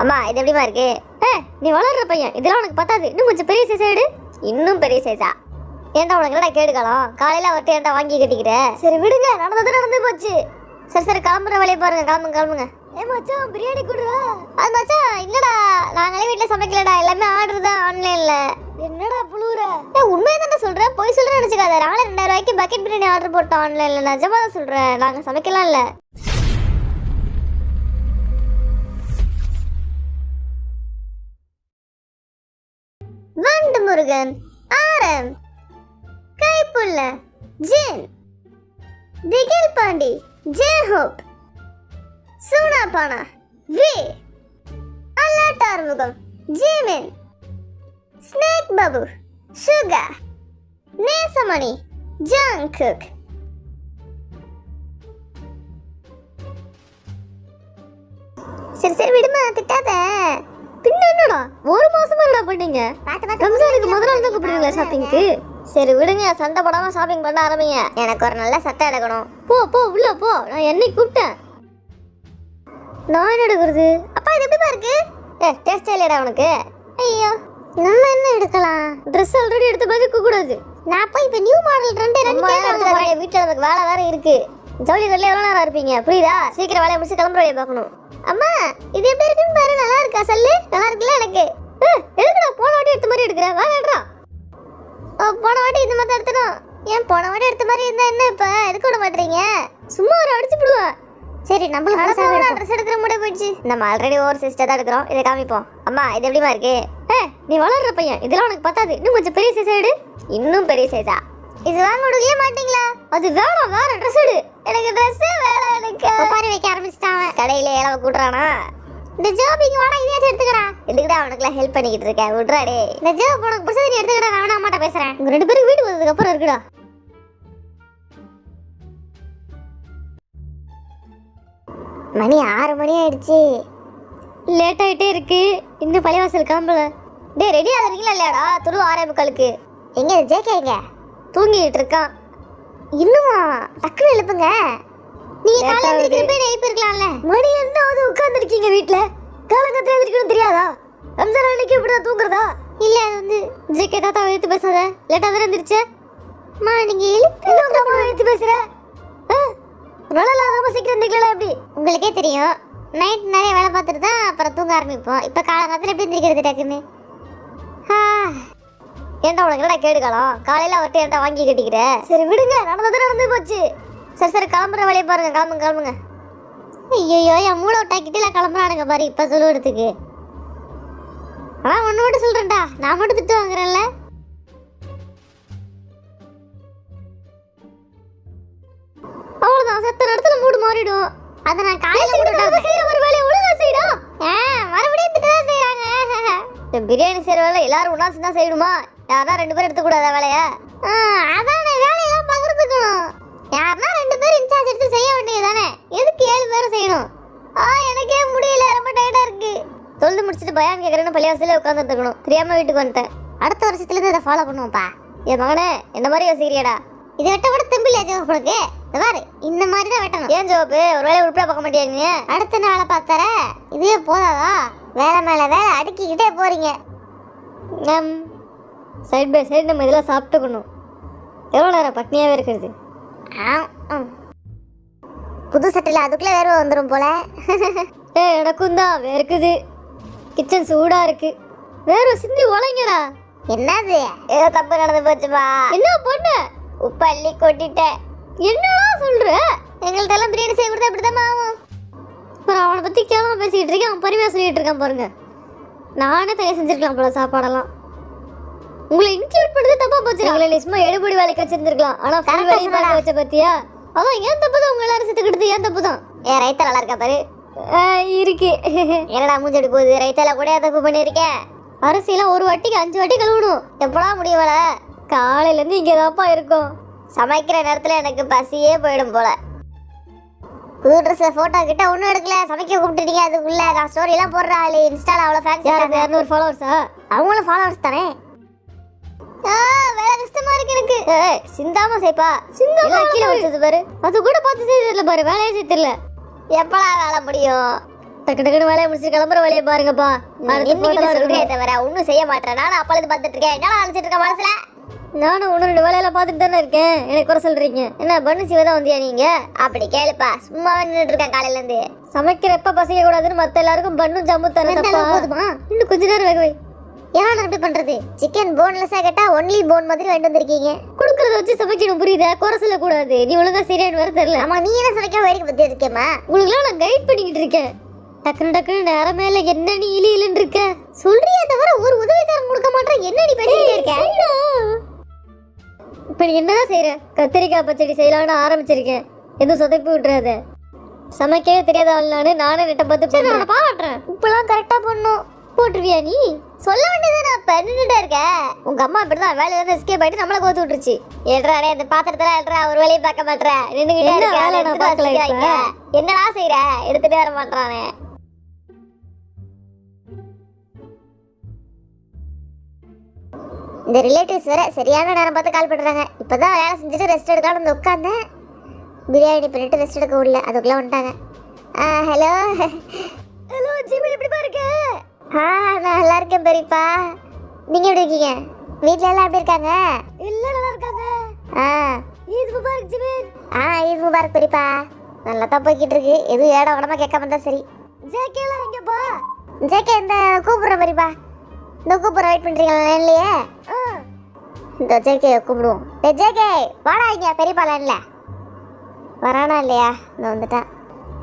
அம்மா இது எப்படிமா இருக்கு? நீ வளர்ற பையன், இதெல்லாம் உனக்கு பத்தாது. இன்னும் கொஞ்சம் பெரிய சைஸ் ஆயிடு. இன்னும் பெரிய சைஸா? ஏன்டா உனக்கு என்னடா கேடுக்கலாம்? காலையில அவர்கிட்ட ஏன்டா வாங்கி கட்டிக்கிற? சரி விடுங்க, நடந்து போச்சு. சரி கிளம்புற வேலையை பாருங்க. கிளம்புங்க. மச்சான் பிரியாணி கொடுறா. அது மச்சான் இல்லடா, நாங்களே வீட்டுல சமைக்கலடா, எல்லாமே ஆர்டர் தான் ஆன்லைன்ல. என்னடா புழுற? உண்மையை தானே சொல்றேன், போய் சொல்றேன் நினைச்சுக்காத. நாங்களே 2000 ரூபாய்க்கு பக்கெட் பிரியாணி ஆர்டர் போட்டோம் ஆன்லைன்ல. நிஜமா தான் சொல்றேன், நாங்க சமைக்கலாம் இல்ல. வண்டு முருகன், ஆரம், Kaipulla, Jin, Thigil Pandi, J Hope, Soonapaana, V, Allaat Arumugam, Jimin, snake Babu, Suga, Nesamani, Jungkook. சரி விடுமா, திட்டாத. பின்ன என்னடா ஒரு மாசமா என்னடா பண்ணீங்க? ரம்ஜானுக்கு முதல் நாள் தான் கூப்பிடுவீங்களா ஷாப்பிங்க்கு? சரி விடுங்க, சண்டை போடாம ஷாப்பிங் பண்ண ஆரம்பிங்க. எனக்கு ஒரு நல்ல சட்டை எடுக்கணும். போ உள்ள போ. நான் என்னைக்கு கூப்பிட்டேன்? நான் என்ன எடுக்கிறது? அப்பா இது எப்படிப்பா இருக்கு? டேஸ்ட் இல்லடா உனக்கு. ஐயோ, நம்ம என்ன எடுக்கலாம்? ட்ரெஸ் ஆல்ரெடி எடுத்து பஜ்ஜுக்கு கூடாது. நான் போய் இப்ப நியூ மாடல் ரெண்டு வீட்டுல நமக்கு வேலை வேற இருக்கு. ஜவுளி கடையில எவ்வளவு நேரம் இருப்பீங்க? புரியுதா? சீக்கிரம் வேலையை முடிச்சு கிளம்புற வழியை பார்க்கணும். அம்மா இது எப்படி இருக்குன்னு பாரு. நல்லா இருக்கா? சொல்லு. நல்லா இருக்குல்ல? எனக்கு எதுக்குடா போன வாட்டி எடுத்த மாதிரி எடுக்கிறேன்? வேற எடுறா. போன வாட்டி இந்த மாதிரி எடுத்தணும். ஏன் போன வாட்டி எடுத்த மாதிரி இருந்தா என்ன இப்ப எடுக்க விட மாட்டீங்க? சும்மா ஒரு அடிச்சு விடுவேன். சரி நம்மளுக்கு ட்ரெஸ் எடுக்கிற முடிய போயிடுச்சு. நம்ம ஆல்ரெடி ஓவர் சிஸ்டர் தான் எடுக்கிறோம். இதை காமிப்போம். அம்மா இது எப்படிமா இருக்கு? நீ வளர்ற பையன், இதெல்லாம் உனக்கு பத்தாது. இன்னும் கொஞ்சம் பெரிய சைஸ் ஆயிடு. இன்னும் பெரிய சைஸா? இது வாங்க விடவே மாட்டீங்களா? அது வேணாம், வேற ட்ரெஸ் எடு. எனக்கு ட்ரெஸ்ஸே வேணாம். எனக்கு பாரி வைக்க ஆரம்பிச்சிட்டாங்க. கடையில ஏழாவை கூட்டுறானா? இந்த ஜாப் இங்க வாடா, இதையாச்சும் எடுத்துக்கடா. எதுக்குடா அவனுக்குலாம் ஹெல்ப் பண்ணிக்கிட்டு இருக்கேன்? விட்றாடே. இந்த ஜாப் உனக்கு பிடிச்சது நீ எடுத்துக்கடா. நான் அம்மாட்ட பேசுறேன். உங்க 2 பேரும் வீடு வந்ததுக்கு அப்புறம் இருக்குடா. மணி 6 மணி ஆயிடுச்சு. லேட் ஆயிட்டே இருக்கு. இன்னும் பள்ளிவாசல் கிளம்பல. டேய் ரெடி ஆகிறீங்களா இல்லையாடா? துரு 6:45. எங்க ஜேகேங்க தூங்கிட்டு இருக்கான். இன்னுமா? டக்குனு எழுப்புங்க. நீங்க காலையில எழுப்பி இருக்கலாம்ல. மணி என்னாவது உட்கார்ந்துருக்கீங்க வீட்டுல. காலங்கத்துல எழுந்திருக்கணும் தெரியாதா? ரம்ஜான் அன்னைக்கு இப்படி தூங்குறதா? இல்ல அது வந்து ஜேகே தாத்தா எழுத்து பேசாத. லேட்டா தான் எழுந்திருச்ச. மா நீங்க எழுத்து பேசுற. ரொம்ப சீக்கிரம் இருந்துக்கலாம். எப்படி உங்களுக்கே தெரியும், நைட் நிறைய வேலை பார்த்துட்டு தான் அப்புறம் தூங்க ஆரம்பிப்போம். இப்ப காலங்காலத்துல எப்படி எந்திரிக்கிறது டக்குன்னு? ஏன்டா உனக்கு என்னடா கேடுக்கலாம்? காலையில அவர்கிட்ட ஏன்டா வாங்கி கட்டிக்கிற? சரி விடுங்க, நடந்து போச்சு. சரி கிளம்புற வேலையை பாருங்க. கிளம்புங்க. ஐயோ, என் மூளை விட்டாக்கிட்டு கிளம்புறானுங்க பாரு இப்ப சொல்லுறதுக்கு. ஆனா ஒண்ணு மட்டும் சொல்றேன்டா, நான் மட்டும் திட்டு வாங்குறேன்ல. அவ்வளவுதான், செத்த இடத்துல மூடு மாறிடும். அத நான் காலையில செய்யற ஒரு வேலையை ஒழுங்கா செய்யணும். மறுபடியும் திட்டுதான் செய்யறாங்க. பிரியாணி செய்யற வேலை எல்லாரும் ஒண்ணா சேர்ந்தா செய்யணுமா? யாரா 2 பேர் எடுத்துக்கூடாத வேலைய? அதான் வேலையெல்லாம் பகிர்ந்துக்கணும். யாருன்னா 2 பேர் இன்சார்ஜ் எடுத்து செய்ய வேண்டியதானே? எதுக்கு 7 பேரும் செய்யணும்? எனக்கே முடியல, ரொம்ப டயர்டா இருக்கு. தொழுது முடிச்சுட்டு பயான் கேட்கறேன்னு பள்ளிவாசல உட்காந்துருக்கணும். தெரியாம வீட்டுக்கு வந்துட்டேன். அடுத்த வருஷத்துல இருந்து இதை ஃபாலோ பண்ணுவோம்ப்பா. என் மகனே என்ன மாதிரி யோசிக்கிறியாடா? இதை வெட்ட கூட தெம்பில்லையா ஜோப் உனக்கு? பாரு இந்த மாதிரி தான் வெட்டணும். ஏன் ஜோப்பு ஒரு வேலை உருப்படியா பார்க்க மாட்டேங்க? அடுத்த நாளை பார்த்தார இதுவே போதாதா? வேலை மேல வேலை அடுக்கிக்கிட்டே போறீங்க. சைட் பை சைடு நம்ம இதெல்லாம் சாப்பிட்டுக்கணும். எவ்வளோ நேரம் பட்னியாவே இருக்கிறது? புது சட்டையில் அதுக்குள்ள வேர்வை வந்துடும் போல. எனக்கும் தான் வேர்க்குது. கிச்சன் சூடா இருக்கு. வேர்வை சிந்தி உழைங்கடா. என்னது? ஏதோ தப்பு நடந்து போச்சுப்பா. என்ன பொண்ணு? உப்பள்ளி கொட்டிட்டேன். என்னடா சொல்ற? எங்கள்கிட்ட எல்லாம் பிரியாணி செய்ய கொடுத்தா இப்படிதான் ஆகும். அப்புறம் அவனை பத்தி கேவலமா பேசிக்கிட்டு இருக்கேன். அவன் பொறுமையா சொல்லிட்டு இருக்கான் பாருங்க. நானே தனியாக செஞ்சிருக்கலாம் போல சாப்பாடெல்லாம். உங்களை இன்க்ளூட் பண்ணது தப்பா போச்சு. எங்களை சும்மா எடுபடி வேலைக்கு வச்சிருந்துருக்கலாம். ஆனா ஃபுல் வேலையை பார்க்க வச்ச பத்தியா? அதான் ஏன் தப்பு தான். உங்க எல்லாரும் செத்துக்கிட்டு ஏன் தப்பு தான். ரைத்தா நல்லா இருக்கா பாரு. இருக்கு. என்னடா மூஞ்சடி போகுது? ரைத்தால கூட தப்பு பண்ணிருக்கேன். அரிசியெல்லாம் ஒரு வாட்டிக்கு 5 வாட்டி கழுவணும். எப்படா முடியவல? காலையில இருந்து இங்கே தான்ப்பா இருக்கும். சமைக்கிற நேரத்துல எனக்கு பசியே போயிடும் போல. புது ட்ரெஸ்ல போட்டோ கிட்ட ஒன்றும் எடுக்கல. சமைக்க கூப்பிட்டுட்டீங்க. அதுக்குள்ள நான் ஸ்டோரி எல்லாம் போடுற ஆளு இன்ஸ்டால அவ்வளோ ஃபேன்ஸ். 200 ஃபாலோவர்ஸா? அவங்களும் ஃபாலோவர்ஸ் தானே. வேற கஷ்டமா இருக்கு எனக்கு. சிந்தாம செய்ப்பா. சிந்தாம கீழே வச்சது பாரு. அது கூட பார்த்து செய்யல பாரு. வேலையே செய்யல. எப்படா வேலை முடியும்? டக்கு டக்குனு வேலையை முடிச்சு கிளம்புற வேலையை பாருங்கப்பா. தவிர ஒன்னும் செய்ய மாட்டேன். நானும் அப்பளது பார்த்துட்டு இருக்கேன். என்ன அழைச்சிட்டு இருக்கேன் மனசுல? நானும் ஒன்னு 2 வேலையெல்லாம் பார்த்துட்டு தானே இருக்கேன். எனக்கு குறை சொல்றீங்க என்ன? பண்ணு சிவதான் வந்தியா நீங்க? அப்படி கேளுப்பா. சும்மா நின்றுட்டு இருக்கேன் காலையில இருந்து. சமைக்கிறப்ப பசிக்க கூடாதுன்னு மத்த எல்லாருக்கும் பண்ணும் ஜம்மு தரேன். போதுமா? இன்னும் கொஞ்ச நேரம் வேக வை. ஏன்னா எப்படி பண்றது? சிக்கன் போன்லெஸ்ஸா கேட்டா ஒன்லி போன் மாதிரி வாங்கிட்டு வந்திருக்கீங்க. குடுக்கறத வச்சு சமைக்கணும் புரியுதா? குறை சொல்ல கூடாது. நீ ஒழுங்கா சரியானு வேற தெரியல. ஆமா நீ என்ன சமைக்க வேடிக்கை பத்தி இருக்கேம்மா. உங்களுக்கு நான் கைட் பண்ணிக்கிட்டு இருக்கேன். டக்குனு டக்குனு நேரம் மேல என்ன நீ இலின்னு இருக்க? சொல்றியா தவிர ஒரு உதவிக்காரன் கொடுக்க மாட்டேன். என்ன நீ பேசிட்டே இருக்க? இப்ப நீ என்னதான் செய்யற? கத்திரிக்காய் பச்சடி செய்யலாம்னு ஆரம்பிச்சிருக்கேன். எதுவும் சொதப்பி விட்டுறாத. சமைக்கவே தெரியாத ஆள்னானு நானே நெட்ட பார்த்து நான் பாராட்டுறேன். இப்பெல்லாம் கரெக்டா பண்ணும். போட்டுருவியா நீ? சொல்ல வேண்டியது நான் இப்ப நின்றுட்டே இருக்க. உங்க அம்மா இப்படிதான் வேலையில இருந்து எஸ்கேப் ஆயிட்டு நம்மள கோத்து விட்டுருச்சு. ஏட்றாடே அந்த பாத்திரத்துல ஏட்றா ஒரு வேலையை பார்க்க மாட்டேற. நின்னுகிட்டே இருக்க. என்னடா செய்யற? எடுத்துட்டே வர மாட்டானே. இந்த ரிலேட்டிவ்ஸ் வேற சரியான நேரம் பார்த்து கால் பண்ணுறாங்க. இப்போ தான் வேலை செஞ்சுட்டு ரெஸ்ட் எடுக்கலாம்னு வந்து உட்காந்தேன். பிரியாணி பண்ணிட்டு ரெஸ்ட் எடுக்க விடல. அதுக்குள்ளே வந்துட்டாங்க. ஹலோ ஹலோ ஜிமின் எப்படி பாருங்க? நான் நல்லா இருக்கேன் பெரியப்பா. நீங்கள் எப்படி இருக்கீங்க? வீட்டில் எல்லாம் எப்படி இருக்காங்க? எல்லாம் நல்லா இருக்காங்க. Eid Mubarak Jimin. Eid Mubarak பெரியப்பா. நல்லா தான் போய்கிட்டு இருக்கு. எதுவும் ஏட உடம்பா கேட்காம தான் சரி. ஜேகேலாம் எங்கப்பா? ஜேகே இந்த கூப்பிட்றேன் பெரியப்பா. இந்த கூப்பிட்ற வெயிட் பண்ணுறீங்களா லைன்லையே? இந்த ஜேகே கூப்பிடுவோம். ஜேகே வாடா இங்க பெரியப்பா லைன்ல வரானா இல்லையா? இந்த வந்துட்டான்.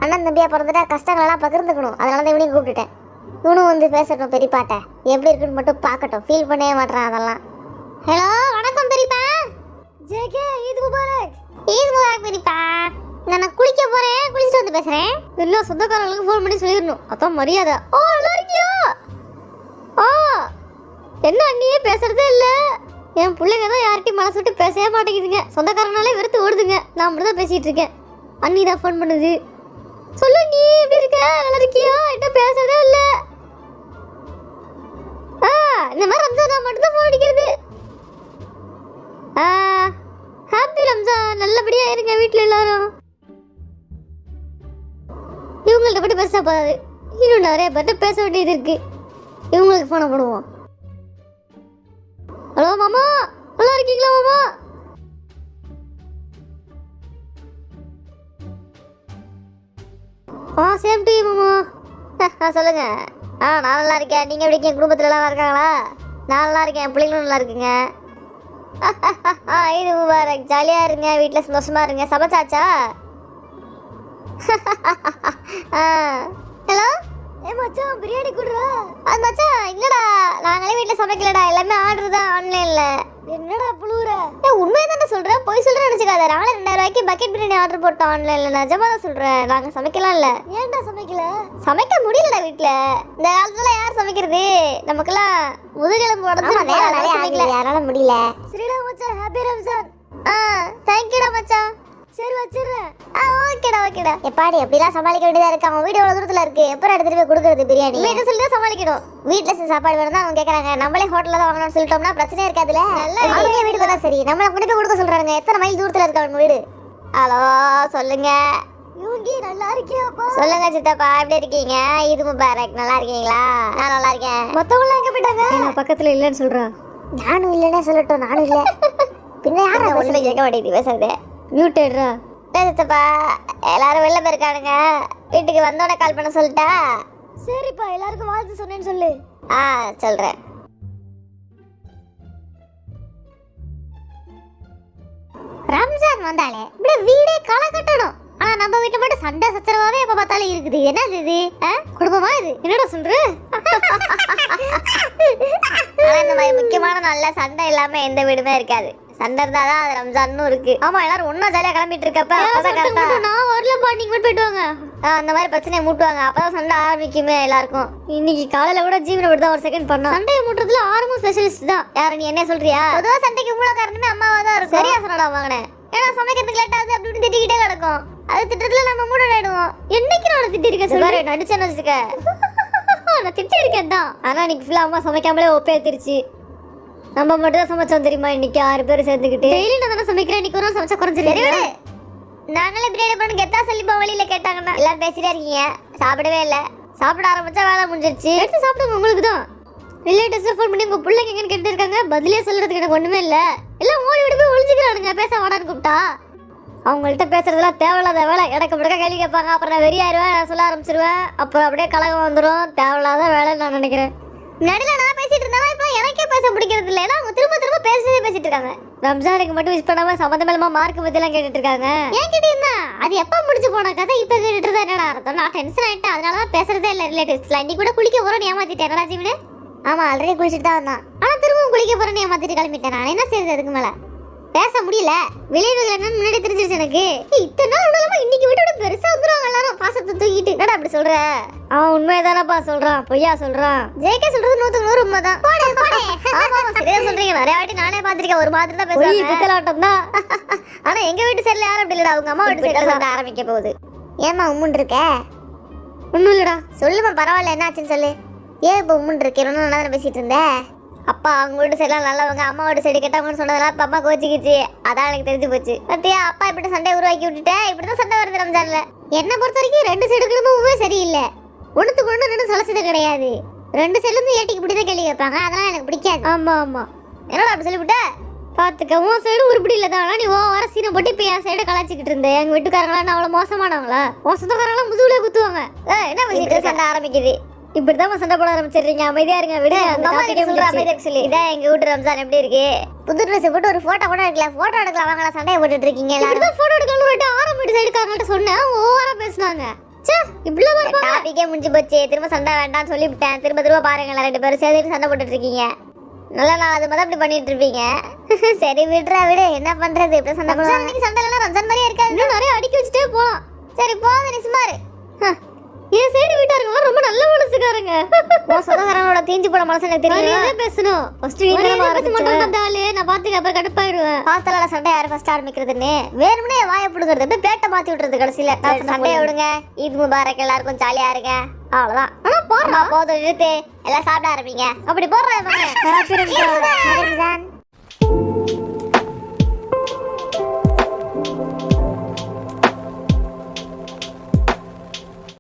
அண்ணன் தம்பியா பிறந்துட்டா கஷ்டங்களெல்லாம் பகிர்ந்துக்கணும். அதனால தான் இவனையும் கூப்பிட்டுட்டேன். இவனும் வந்து பேசட்டும் பெரியப்பாட்ட. எப்படி இருக்குன்னு மட்டும் பார்க்கட்டும். ஃபீல் பண்ணவே மாட்டேறான் அதெல்லாம். ஹலோ வணக்கம் பெரியப்பா. JK Eid Mubarak. Eid Mubarak பெரியப்பா. நான் குளிக்க போறேன். குளிச்சுட்டு வந்து பேசுறேன். எல்லா சொந்தக்காரங்களுக்கு ஃபோன் பண்ணி சொல்லிடணும். அதான் மரியாதை. நல்லா இருக்கியா? என்ன அண்ணியே பேசுறதே இல்லை. என் பிள்ளைங்க தான் யார்கிட்டையும் மனசு விட்டு பேசவே மாட்டேங்குதுங்க. சொந்தக்காரனாலே வெறுத்து ஓடுதுங்க. நான் மட்டும் தான் பேசிட்டு இருக்கேன். அண்ணி தான் ஃபோன் பண்ணுது. சொல்லு நீ எப்படி இருக்க? நல்லா இருக்கியா? என்ன பேசுறதே இல்லை. இந்த மாதிரி ரம்ஜான் நான் மட்டும் தான் ஃபோன் அடிக்கிறது. ஹாப்பி ரம்ஜான். நல்லபடியா இருங்க வீட்டில் எல்லாரும். இவங்கள்ட்ட மட்டும் பேச போதாது. இன்னும் நிறைய பேர்ட்ட பேச வேண்டியது இருக்கு. இவங்களுக்கு ஃபோனை போடுவோம். ஹலோ மாமா, நல்லா இருக்கீங்களா மாமா? சேம் டு யூ மாமா. சொல்லுங்க. நான் நல்லா இருக்கேன். நீங்கள் எப்படி இருக்கீங்க? குடும்பத்தில் நல்லா இருக்காங்களா? நான் நல்லா இருக்கேன். என் பிள்ளைங்களும் நல்லா இருக்குங்க. இது முபாரக். ஜாலியாக இருங்க. வீட்டில் சந்தோஷமா இருங்க. சமைச்சாச்சா? ஹலோ மச்சான் பிரியாணி குடுறா. அது மச்சான் இல்லடா, நாங்களே வீட்ல சமைக்கலடா. எல்லாமே ஆர்டர் தான் ஆன்லைன்ல. என்னடா புளுற? உண்மையை தானே சொல்றேன். போய் சொல்றேன் நினைச்சுக்காத. நாங்களே 2000 ரூபாய்க்கு பக்கெட் பிரியாணி ஆர்டர் போட்டோம் ஆன்லைன்ல. நிஜமா தான் சொல்றேன். நாங்க சமைக்கலாம் இல்ல. ஏன்டா சமைக்கல? சமைக்க முடியலடா வீட்ல. இந்த காலத்துல யார் சமைக்கிறது? நமக்கெல்லாம் முதுகெலும்பு உடஞ்சு யாரால முடியல. சரிடா மச்சான். ஹாப்பி ரம்ஜான். தேங்க்யூடா மச்சான். சரி வச்சிடுறேன். ஓகேடா. எப்பாடி எப்படிலாம் சமாளிக்க வேண்டியதா இருக்கு. அவன் வீடு எவ்வளவு தூரத்துல இருக்கு? எப்போ எடுத்துட்டு போய் கொடுக்கறது பிரியாணி? வீட்டை சொல்லி தான் சமாளிக்கணும். வீட்டுல சாப்பாடு வேணும் தான் அவங்க கேட்கறாங்க. நம்மளே ஹோட்டல்ல தான் வாங்கணும்னு சொல்லிட்டோம்னா பிரச்சனையே இருக்காதுல்ல. அவங்க வீட்டுக்கு தான் சரி. நம்மளை கொண்டு போய் கொடுக்க சொல்றாங்க. எத்தனை மைல் தூரத்துல இருக்கு அவங்க வீடு? ஹலோ சொல்லுங்க. நல்லா இருக்கியாப்பா? சொல்லுங்க சித்தப்பா எப்படி இருக்கீங்க? ஈத் முபாரக். நல்லா இருக்கீங்களா? நான் நல்லா இருக்கேன். மத்தவங்க எங்க போயிட்டாங்க? நான் பக்கத்துல இல்லன்னு சொல்றேன். நானும் இல்லன்னே சொல்லட்டும். நானும் இல்ல. பின்ன யாரும் ஒண்ணுமே கேட்க மாட்டேங்குது பேசுறது. மியூட்டேட்ரா. சித்தப்பா எல்லாரும் வெளில போயிருக்கானுங்க. வீட்டுக்கு வந்தோடனே கால் பண்ண சொல்லிட்டா? சரிப்பா. எல்லாருக்கும் வாழ்த்து சொன்னேன்னு சொல்லு. சொல்றேன். ரம்ஜான் வந்தாலே இப்படி வீடே களை கட்டணும். ஆனா நம்ம வீட்டுல மட்டும் சண்டை சச்சரவாவே எப்ப பார்த்தாலும் இருக்குது. என்னது இது? குடும்பமா இது? என்னடா சொல்ற? இந்த மாதிரி முக்கியமான நல்ல சண்டை இல்லாம எந்த வீடுமே இருக்காது. சண்டை இருந்தாதான் அது ரம்ஜான்னு இருக்கு. ஆமா எல்லாரும் ஒன்னா ஜாலியா கிளம்பிட்டு இருக்கப்ப நான் வரலப்பா நீங்க மட்டும் போயிட்டு வாங்க. அந்த மாதிரி பிரச்சனையை மூட்டுவாங்க. அப்பதான் சண்டை ஆரம்பிக்குமே எல்லாருக்கும். இன்னைக்கு காலையில கூட ஜீவனை விட்டு தான் ஒரு செகண்ட் பண்ணோம். சண்டையை மூட்டுறதுல ஆரம்பம் ஸ்பெஷலிஸ்ட் தான். யாரு நீ என்ன சொல்றியா? பொதுவா சண்டைக்கு மூல காரணமே அம்மாவா தான் இருக்கும். சரியா சொன்னடா வாங்கினேன். ஏன்னா சமைக்கிறதுக்கு லேட் ஆகுது அப்படி திட்டிக்கிட்டே கிடக்கும். அது திட்டத்துல நம்ம மூட ஆயிடுவோம். என்னைக்கு நான் திட்டி இருக்கேன் சொல்லுவாரு. நடிச்சேன்னு வச்சுக்க. நான் திட்டி இருக்கேன் தான். ஆனா இன்னைக்கு ஃபுல்லா அம்மா சமைக்காமலே ஒப்பேத்திருச்சு. நம்ம மட்டும் தான் சமைச்சோம் தெரியுமா? இன்னைக்கு 6 பேர் சேர்ந்துக்கிட்டு. டெய்லி நான் தானே சமைக்கிறேன். இன்னைக்கு ஒரு சமைச்சா குறைஞ்சிருக்கு. நாங்களே பிரியாணி பண்ணு கெத்தா சொல்லி வழியில கேட்டாங்கன்னா எல்லாரும் பேசிட்டே இருக்கீங்க. சாப்பிடவே இல்லை. சாப்பிட ஆரம்பிச்சா வேலை முடிஞ்சிருச்சு. எடுத்து சாப்பிடுங்க. உங்களுக்கு தான் ரிலேட்டிவ்ஸ் ஃபோன் பண்ணி உங்க பிள்ளைங்க எங்கன்னு கேட்டு இருக்காங்க. பதிலே சொல்றதுக்கு எனக்கு ஒண்ணுமே இல்ல. எல்லாம் ஓடி விட்டு போய் ஒளிஞ்சுக்கிறானுங்க. பேச வாடான்னு கூப்பிட்டா அவங்கள்ட்ட பேசுறதுலாம் தேவையில்லாத வேலை. இடக்க படக்க கேள்வி கேட்பாங்க. அப்புறம் நான் வெறியாயிருவேன். நான் சொல்ல ஆரம்பிச்சிருவேன். அப்புறம் அப்படியே கலகம் வந்துடும். தேவையில்லாத வேலைன்னு நான் நினைக்கிறேன். நடுல நான் பேசிட்டு இருந்தாலும் இப்போ எனக்கே பேச பிடிக்கிறது இல்லை. ஏன்னா அவங்க திரும்ப திரும்ப பேசிட்டு இருக்காங்க. ரம்ஜானுக்கு மட்டும் விஷ் பண்ணாம சம்மந்தமேலமா மார்க் பத்திலாம் கேட்டுட்டு இருக்காங்க. ஏன் கேட்டீங்கன்னா அது எப்ப முடிச்சு போன கதை இப்ப கேட்டுட்டு இருந்தா என்னடா அர்த்தம்? நான் டென்ஷன் ஆயிட்டேன். அதனாலதான் பேசுறதே இல்லை ரிலேட்டிவ்ஸ்ல. இன்னைக்கு கூட குளிக்க போறேன்னு ஏமாத்திட்டேன். என்னடா ஜீவனு? ஆமா ஆல்ரெடி குளிச்சுட்டு தான் வந்தான். ஆனா திரும்பவும் குளிக்க போறேன்னு ஏமாத்திட்டு கிளம்பிட்டேன். நான் என்ன செய்யறது? அதுக்கு மேல பேச முடியல. விளைவுகள் என்னன்னு முன்னாடி தெரிஞ்சிருச்சு எனக்கு. இத்தனை நாள் உடலாம இன்னைக்கு விட பெருசா வந்துருவாங்க எல்லாரும் பாசத்தை தூக்கிட்டு. என்னடா அப்படி சொல்ற? அவன் உண்மைதானப்பா சொல்றான். பொய்யா சொல்றான்? ஜெயிக்க சொல்றது 100% உண்மைதான். ஆமா சரியா சொல்றீங்க. நிறைய வாட்டி நானே பாத்திருக்கேன். ஒரு மாதிரி தான் பேசுவாங்க. பித்தலாட்டம் தான். ஆனா எங்க வீட்டு சைடுல யாரும் அப்படி இல்லடா. அவங்க அம்மா வீட்டு சைடுல சண்டை ஆரம்பிக்க போகுது. ஏமா உம்முன்னு இருக்க? ஒண்ணும் இல்லடா. சொல்லுமா பரவாயில்ல. என்னாச்சுன்னு சொல்லு. ஏன் இப்போ உம்முன்னு இருக்கேன்? ஒன்னும் நல்லா பேசிட்டு இருந்தேன். அப்பா அவங்க வீட்டு சைடுலாம் நல்லவங்க. அம்மா வீட்டு சைடு கெட்டவங்கன்னு சொன்னதெல்லாம் அப்பா அம்மா கோச்சிக்கிச்சு. அதான் எனக்கு தெரிஞ்சு போச்சு. பத்தியா அப்பா இப்படி சண்டையை உருவாக்கி விட்டுட்டேன். இப்படிதான் சண்டை வருது ரம்ஜான்ல. என்ன பொறுத்த வரைக்கும் 2 சைடு குடும்பமுமே சரியில்லை. ஒண்ணுத்துக்கு ஒண்ணு ரெண்டு சலசது கிடையாது. 2 சைடுல இருந்து ஏட்டிக்கு இப்படிதான் கேள்வி கேட்பாங்க. அதெல்லாம் எனக்கு பிடிக்காது. ஆமா ஆமா. என்னடா அப்படி சொல்லிவிட்ட? பாத்துக்க உன் சைடு உருப்படி இல்லதான். ஆனா நீ வர சீனை போட்டு இப்ப என் சைடு கலாச்சிக்கிட்டு இருந்தேன். எங்க வீட்டுக்காரங்களா அவ்வளவு மோசமானவங்களா? உன் சொந்தக்காரங்களாம் முதுகுல குத்துவாங்க. என்ன வச்சுட்டு சண்டை ஆரம்பிக்குது? இப்படிதான் சண்டை போட ஆரம்பிச்சிடுறீங்க. அமைதியா இருங்க. விட அமைதியா சொல்லி இதான் எங்க வீட்டு ரம்ஜான் எப்படி இருக்கு? புது ட்ரெஸ் போட்டு ஒரு போட்டோ கூட எடுக்கல. போட்டோ எடுக்கலாம் வாங்கலாம். சண்டையை போட்டுட்டு இருக்கீங்க. எல்லாரும் போட்டோ எடுக்கலாம்னு ஆரம்பிட்டு சைடுக்காரங்கள்ட்ட சொன்னேன். ஓவரா பேசினாங்க. இப்படிலாம் டாபிக்கே முடிஞ்சு போச்சு. திரும்ப சண்டை வேண்டாம்னு சொல்லிவிட்டேன். திரும்ப பாருங்களேன். 2 பேரும் சேர்ந்து சண்டை போட்டுட்டு இருக்கீங்க. நல்லா நான் அது மாதிரி அப்படி பண்ணிட்டு இருப்பீங்க. சரி விடுறா விடு. என்ன பண்றது? இப்படி சண்டை போடுவாங்க. சண்டை இல்லைன்னா ரம்ஜான் மாதிரியே இருக்காது. இன்னும் நிறைய அடிக்க வச்சுட்டே போலாம். சரி போகுது நீ சுமாரு. என் சைடு வீட்டாருங்க ரொம்ப நல்ல மனசுக்காரங்க. உன் சொந்தக்காரங்களோட தீஞ்சு போன மனசு எனக்கு தெரியும். பேசணும் ஃபர்ஸ்ட் நீ தான் பேச மாட்டேன். வந்தாலே நான் பாத்துக்க அப்புறம் கடுப்பாயிடுவேன். பாத்தலால சண்டை யாரு ஃபர்ஸ்ட் ஆரம்பிக்கிறதுன்னு வேணும்னே வாயை புடுங்கிறது. அப்படியே பேட்டை மாத்தி விட்டுறது கடைசியில. சண்டையை விடுங்க. ஈத் முபாரக். எல்லாருக்கும் ஜாலியா இருங்க. அவ்வளவுதான். ஆனா போறா போதும் நிறுத்து. எல்லாம் சாப்பிட ஆரம்பிங்க. அப்படி போடுறேன்.